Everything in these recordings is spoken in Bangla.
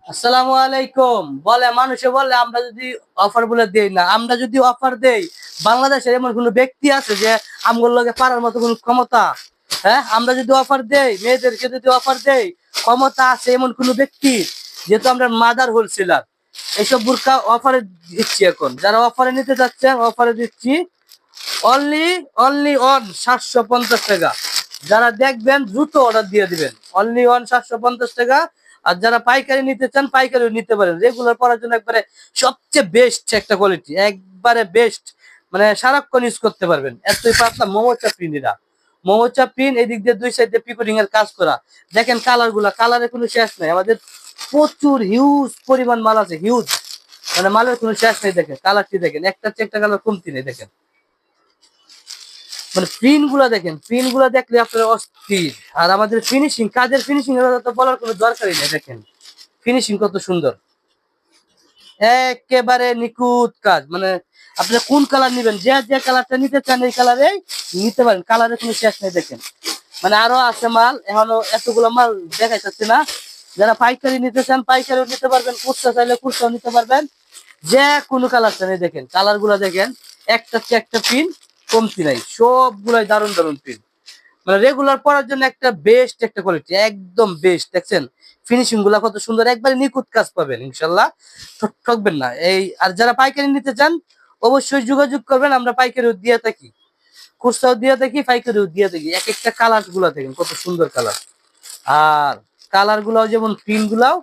আসসালামু আলাইকুম। বলে মানুষে বলে আমরা যদি অফার বলে দেই না, আমরা যদি অফার দেই, বাংলাদেশের এমন কোনো ব্যক্তি আছে যে আমগুলোর লগে পারার মতো কোনো ক্ষমতা? হ্যাঁ, আমরা যদি অফার দেই, মেয়েদেরকে যদি অফার দেই, ক্ষমতা আছে এমন কোনো ব্যক্তি? যেহেতু আমরা মাদার হোলসেলার, এইসব বুরকা অফারে দিচ্ছি। এখন যারা অফারে নিতে যাচ্ছেন, অফারে দিচ্ছি অনলি অনলি অন 750 টাকা। যারা দেখবেন দ্রুত অর্ডার দিয়ে দিবেন, অনলি অন 750 টাকা। আর যারা পাইকারি নিতে চান, পাইকারিও নিতে পারেন। রেগুলার পরার জন্য একবারে সবচেয়ে বেস্ট একটা কোয়ালিটি, একবারে বেস্ট। মানে সারাক্ষণ ইউজ করতে পারবেন, এতই পাতলা। মোমোচা প্রিন্ট, এরা মোমোচা প্রিন্ট। এদিক দিয়ে দুই সাইডে পিকোটিং এর কাজ করা। দেখেন কালার গুলা, কালারের কোনো শেষ নাই। আমাদের প্রচুর হিউজ পরিমাণ মাল আছে, হিউজ। মানে মালের কোনো শেষ নেই। দেখেন কালারটি, দেখেন একটা চেয়ে একটা কালার কমতি নেই। দেখেন মানে প্রিন্ট গুলা দেখলে আপনার অস্থির। আর আমাদের ফিনিশিং, কাজের ফিনিশিং এর কথা তো বলার কোনো দরকারই নেই। দেখেন ফিনিশিং কত সুন্দর, একেবারে নিখুঁত কাজ। মানে আপনি কোন কালার নিবেন, যে যে কালারটা নিতে চান এই কালারে নিতে পারেন, কালারের কোনো শেষ নেই। দেখেন মানে আরো আছে মাল, এখনো এতগুলো মাল দেখাইতেছে না। যারা পাইকারি নিতে চান পাইকারিও নিতে পারবেন, খুচরা চাইলে খুচরাও নিতে পারবেন। যে কোনো কালার চান, দেখেন কালার গুলা দেখেন, একটা চেয়ে একটা প্রিন্ট কমতি নাই, সবগুলাই দারুণ দারুণ প্রিন্ট। মানে রেগুলার পরার জন্য একটা বেস্ট একটা কোয়ালিটি, একদম বেস্ট। দেখছেন ফিনিশিং গুলা কত সুন্দর, একবারে নিখুঁত কাজ পাবেন ইনশাল্লাহ, ঠকবেন না। এই আর যারা পাইকারি নিতে চান অবশ্যই যোগাযোগ করবেন, আমরা পাইকারিও দিয়ে থাকি, খুচরাও দিয়ে থাকি, পাইকারিও দিয়ে থাকি। এক একটা কালার গুলা দেখেন কত সুন্দর কালার। আর কালার গুলাও যেমন, প্রিন্ট গুলাও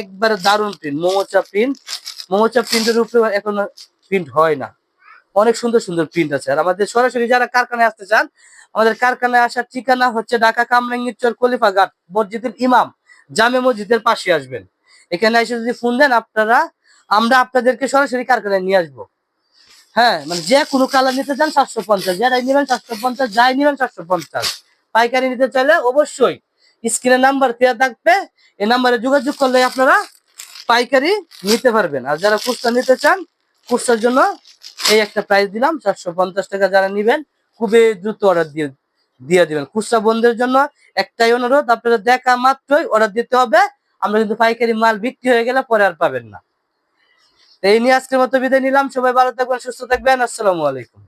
একবারে দারুণ প্রিন্ট। মোমোচা প্রিন্ট, মোমোচা প্রিন্টের উপরে এখন প্রিন্ট হয় না। অনেক সুন্দর সুন্দর প্রিন্ট আছে। আর আমাদের সরাসরি যারা কারখানায় আসতে চান, আমাদের কারখানায় আসার ঠিকানা হচ্ছে ঢাকা কামরাঙ্গীরচর খলিফাঘাট মসজিদের ইমাম, জামে মসজিদের পাশে আসবেন। এখানে এসে যদি ফোন দেন আপনারা, আমরা আপনাদেরকে সরাসরি কারখানায় নিয়ে আসবো। হ্যাঁ, মানে যে কোনো কালার নিতে চান 750, যারাই নেবেন 750, যাই নেবেন 750। পাইকারি নিতে চাইলে অবশ্যই স্ক্রিনে নাম্বার দেওয়া থাকবে, এই নাম্বারে যোগাযোগ করলে আপনারা পাইকারি নিতে পারবেন। আর যারা খুচরা নিতে চান, খুচরার জন্য এই একটা প্রাইস দিলাম 750 টাকা। যারা নিবেন খুবই দ্রুত অর্ডার দিয়ে দিবেন। খুচরা বন্ধের জন্য একটাই অনুরোধ, আপনারা দেখা মাত্রই অর্ডার দিতে হবে। আমরা কিন্তু পাইকারি মাল বিক্রি হয়ে গেলে পরে আর পাবেন না। এই নিয়ে আজকের মতো বিদায় নিলাম। সবাই ভালো থাকবেন, সুস্থ থাকবেন। আসসালামু আলাইকুম।